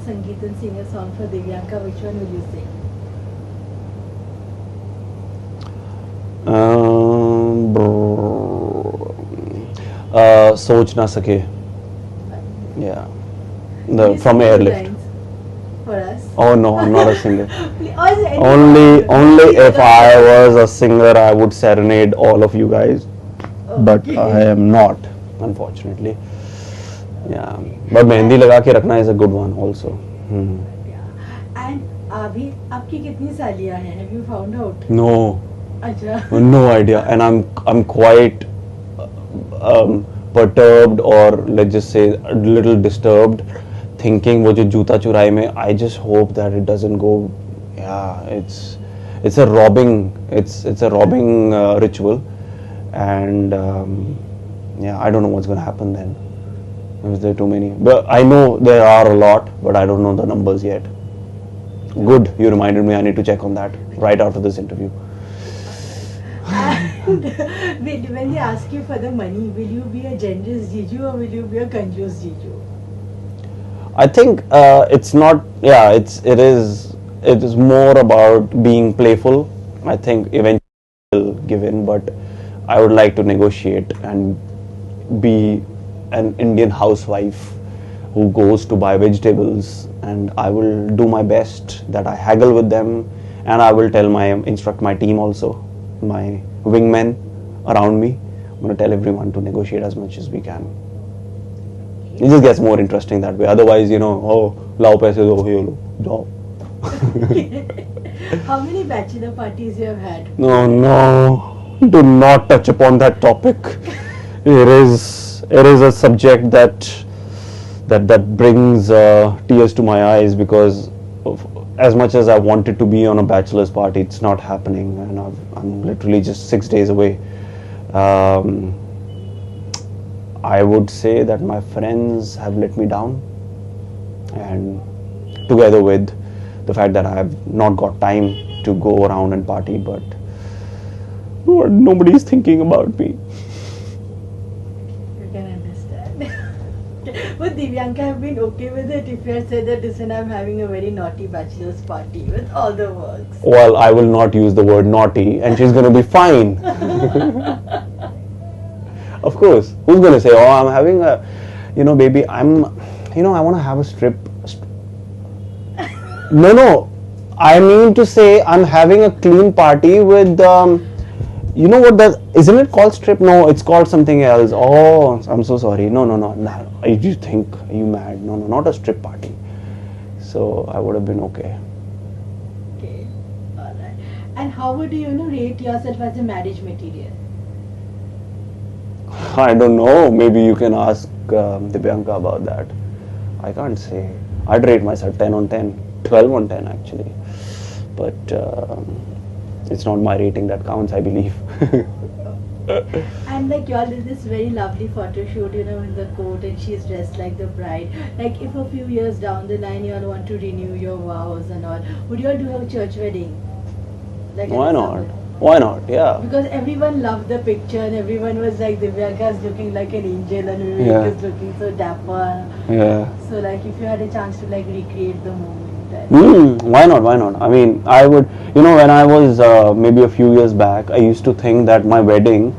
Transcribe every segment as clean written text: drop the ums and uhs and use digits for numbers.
Sangeet and sing a song for Divyanka, which one will you sing? सोच ना सके. Yeah. Will you From sing two Airlift. lines for us? Oh no, I'm not a singer. Only Only if I was a singer, I would serenade all of you guys. But I am not, unfortunately. Yeah. But mehndi लगा के रखना is a good one also. And अभी आपकी कितनी सालियाँ हैं? Have you found out? No, अच्छा. no idea. And I'm quite perturbed, or let's just say a little disturbed, thinking वो जो जूता चुराई में, I just hope that it doesn't go. Yeah, it's a robbing ritual, and yeah, I don't know what's gonna happen then. Is there too many? But I know there are a lot, but I don't know the numbers yet. Good, you reminded me. I need to check on that right after this interview. And when they ask you for the money, will you be a generous Jiju or will you be a conjure Jiju? I think it's not. Yeah, it is more about being playful. I think eventually will give in, but I would like to negotiate and be an Indian housewife who goes to buy vegetables, and I will do my best that I haggle with them, and I will instruct my team also, my wingmen around me. I'm going to tell everyone to negotiate as much as we can. It just gets more interesting that way. Otherwise, oh, lao paise do, here lo, jao. How many bachelor parties you have had? No, do not touch upon that topic. It is a subject that brings tears to my eyes, because as much as I wanted to be on a bachelor's party, it's not happening, and I'm literally just 6 days away. I would say that my friends have let me down, and together with the fact that I have not got time to go around and party, but nobody is thinking about me. You can understand. Would Divyanka have been okay with it if you had said that, listen, I'm having a very naughty bachelor's party with all the works? Well, I will not use the word naughty, and she's going to be fine. Of course. Who's going to say, oh, I'm having a, baby, I want to have a strip. No. I mean to say, I'm having a clean party with, isn't it called strip? No, it's called something else. Oh, I'm so sorry. No. You think, are you mad? No, not a strip party. So I would have been okay. Okay, alright. And how would you, rate yourself as a marriage material? I don't know. Maybe you can ask Divyanka about that. I can't say. I'd rate myself 10 on 10. 12 on 10 actually. But it's not my rating that counts, I believe. And like y'all did this very lovely photo shoot, in the court, and she's dressed like the bride. Like if a few years down the line y'all want to renew your vows and all, would y'all do a church wedding? Like Why not? Why not? Yeah. Because everyone loved the picture and everyone was like, Divyanka is looking like an angel and Vivek is looking so dapper. Yeah. So like if you had a chance to like recreate the moment. Why not? I mean, I would, when I was maybe a few years back, I used to think that my wedding,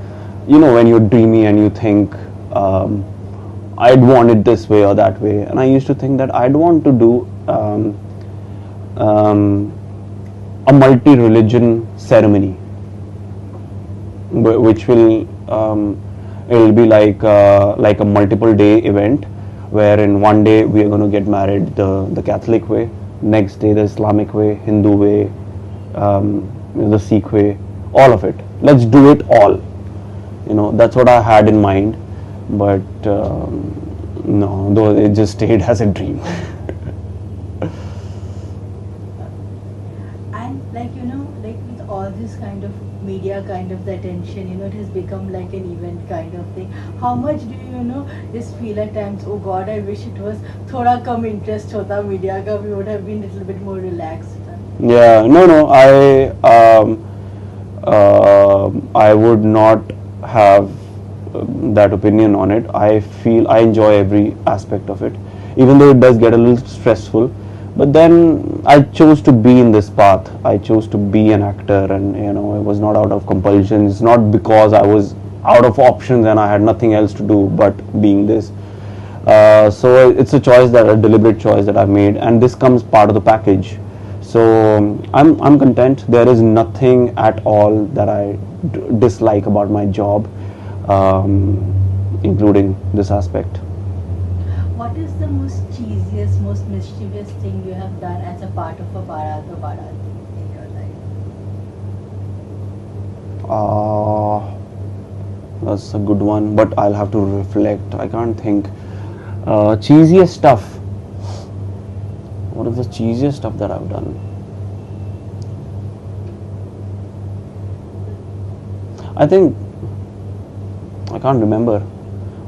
when you're dreamy and you think, I'd want it this way or that way, and I used to think that I'd want to do a multi-religion ceremony, which will, it'll be like a multiple day event, where in one day we are going to get married the Catholic way, next day the Islamic way, Hindu way, the Sikh way, all of it. Let's do it all. That's what I had in mind, but no, though it just stayed as a dream. And like with all this kind of media kind of the attention, it has become like an event kind of thing. How much do you just feel at times, oh God, I wish it was thoda kam interest hota media ka, we would have been a little bit more relaxed. Yeah, no, I would not have that opinion on it. I feel I enjoy every aspect of it. even though it does get a little stressful. But then I chose to be in this path. I chose to be an actor, and it was not out of compulsion. It's not because I was out of options and I had nothing else to do but being this. So it's a choice, that a deliberate choice that I've made, and this comes part of the package. So I'm content. There is nothing at all that I dislike about my job, including this aspect. What is the most cheesiest, most mischievous thing you have done as a part of a Bharat or Bharat in your life? That's a good one, but I'll have to reflect. I can't think. Cheesiest stuff. What is the cheesiest stuff that I've done? I think I can't remember,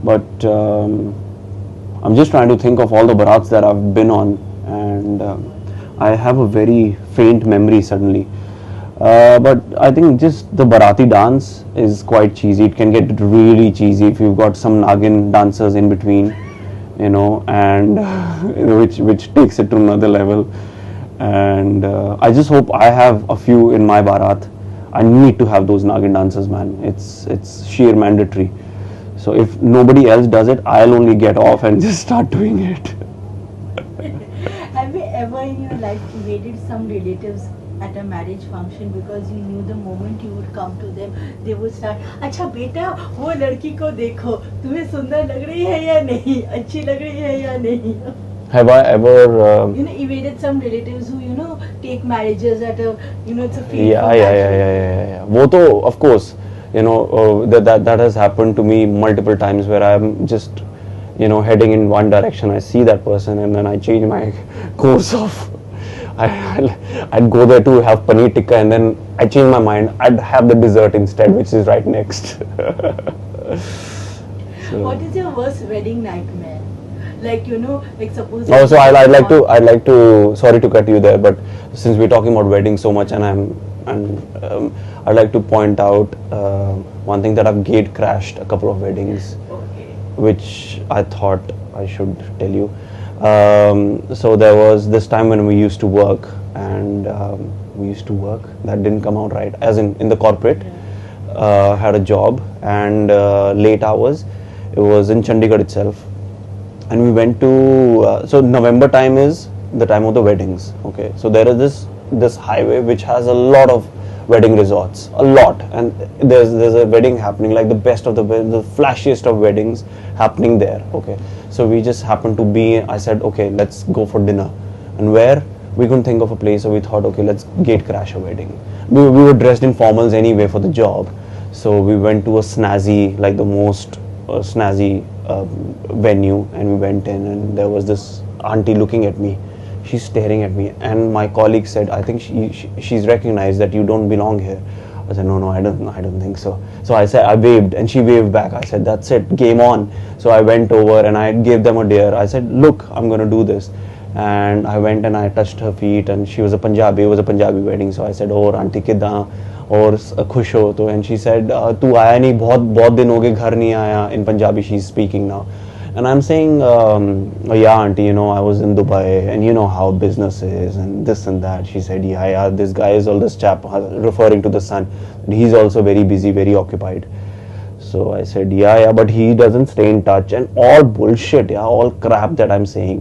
but I'm just trying to think of all the barats that I've been on, and I have a very faint memory suddenly. But I think just the Barati dance is quite cheesy. It can get really cheesy if you've got some Nagin dancers in between, and which takes it to another level. And I just hope I have a few in my Barat. I need to have those Nagin dancers, man. It's sheer mandatory. So if nobody else does it, I'll only get off and just start doing it. Have you ever in your life evaded some relatives at a marriage function because you knew the moment you would come to them, they would start, अच्छा बेटा वो लड़की को देखो, तुम्हें सुंदर लग रही है या नहीं, अच्छी लग रही है या नहीं? Have I ever evaded some relatives who take marriages at a it's a field? Yeah. वो तो of course that has happened to me multiple times, where I'm just heading in one direction. I see that person and then I change my course of. I'd go there to have paneer tikka and then I change my mind. I'd have the dessert instead, which is right next. What is your worst wedding nightmare? Like suppose. Oh, so I'd like to. Sorry to cut you there, but since we're talking about weddings so much, and I'd like to point out one thing, that I've gate crashed a couple of weddings, which I thought I should tell you. So there was this time when we used to work, and that didn't come out right, as in the corporate. Had a job, and late hours. It was in Chandigarh itself, and we went to. So November time is the time of the weddings. Okay, so there is this highway which has a lot of wedding resorts, a lot, and there's a wedding happening, like the best of the flashiest of weddings happening there. Okay, so we just happened to be. I said, okay, let's go for dinner, and where we couldn't think of a place, so we thought, okay, let's gate crash a wedding. We were dressed in formals anyway for the job, so we went to a snazzy, like the most snazzy venue, and we went in, and there was this auntie looking at me. She's staring at me, and my colleague said, I think she's recognized that you don't belong here. I said, no, I don't think so. So I said, I waved, and she waved back. I said, that's it, game on. So I went over and I gave them a dare. I said, look, I'm going to do this. And I went and I touched her feet, and she was a Punjabi. It was a Punjabi wedding. So I said, oh, auntie kidda, or khush ho to. And she said, tu aaya nahi, bahut din ho gaye, ghar nahi aaya. In Punjabi, she's speaking now. And I'm saying, yeah, auntie, I was in Dubai, and you know how business is, and this and that. She said, yeah, this guy is all this chap, referring to the son. He's also very busy, very occupied. So I said, yeah, but he doesn't stay in touch, and all bullshit, all crap that I'm saying.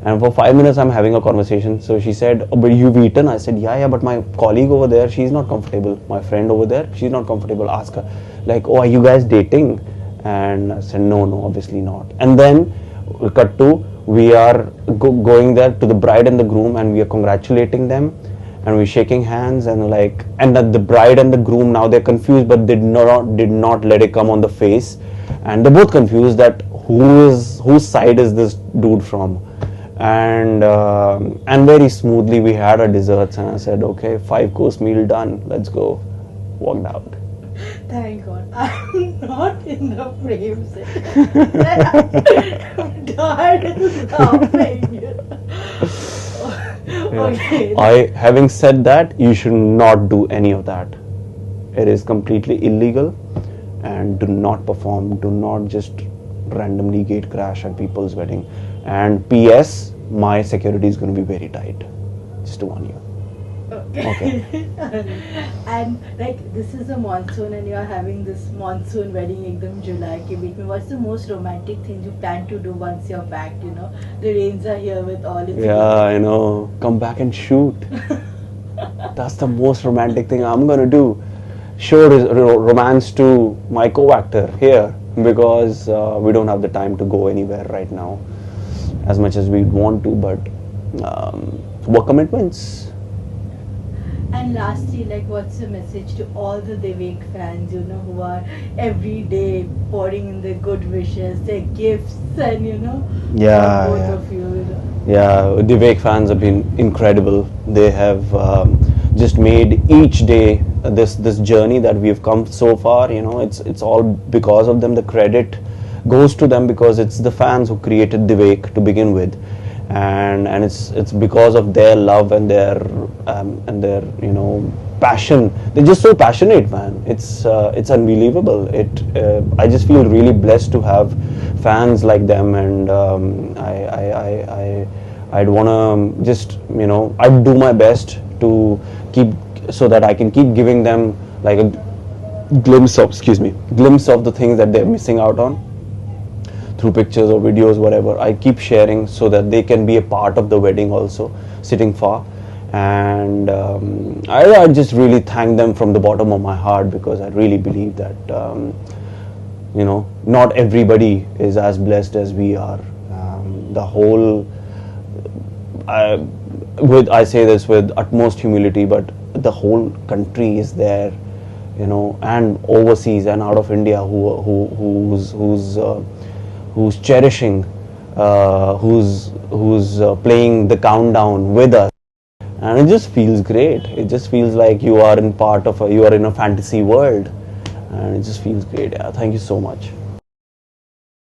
And for 5 minutes, I'm having a conversation. So she said, oh, but you've eaten? I said, yeah, but my colleague over there, she's not comfortable. My friend over there, she's not comfortable. Ask her, like, oh, are you guys dating? And I said, no, obviously not. And then we cut to, we are going there to the bride and the groom, and we are congratulating them, and we're shaking hands, and that the bride and the groom, now they're confused, but did not let it come on the face, and they're both confused that whose side is this dude from. And very smoothly we had our desserts, and I said, okay, 5-course meal done, let's go. Walked out. Thank God I'm not in the frame set. I'm tired of laughing. Okay. Having said that, you should not do any of that. It is completely illegal, and do not perform. Do not just randomly gate crash at people's wedding. And PS, my security is going to be very tight. Just to warn you. Okay. And like this is a monsoon and you are having this monsoon wedding ekdam July ke beech mein. What's the most romantic thing you plan to do once you're back? The rains are here with all its Yeah, I know. Come back and shoot. That's the most romantic thing I'm gonna do. Show romance to my co-actor here because we don't have the time to go anywhere right now, as much as we'd want to. But work commitments. And lastly, like, what's the message to all the Vivek fans, who are every day pouring in their good wishes, their gifts, and Yeah, for both yeah. of you. Yeah, Vivek fans have been incredible. They have just made each day this journey that we've come so far. It's all because of them. The credit goes to them because it's the fans who created Vivek to begin with, and it's because of their love and their passion. They're just so passionate, man. It's unbelievable. I just feel really blessed to have fans like them, and I'd wanna just I'd do my best to keep so that I can keep giving them like a glimpse of the things that they're missing out on through pictures or videos, whatever. I keep sharing so that they can be a part of the wedding also, sitting far. And I just really thank them from the bottom of my heart because I really believe that not everybody is as blessed as we are. The whole I say this with utmost humility, but the whole country is there, and overseas and out of India who's cherishing, who's playing the countdown with us, and it just feels great. It just feels like you are in a fantasy world, and it just feels great. Yeah, thank you so much.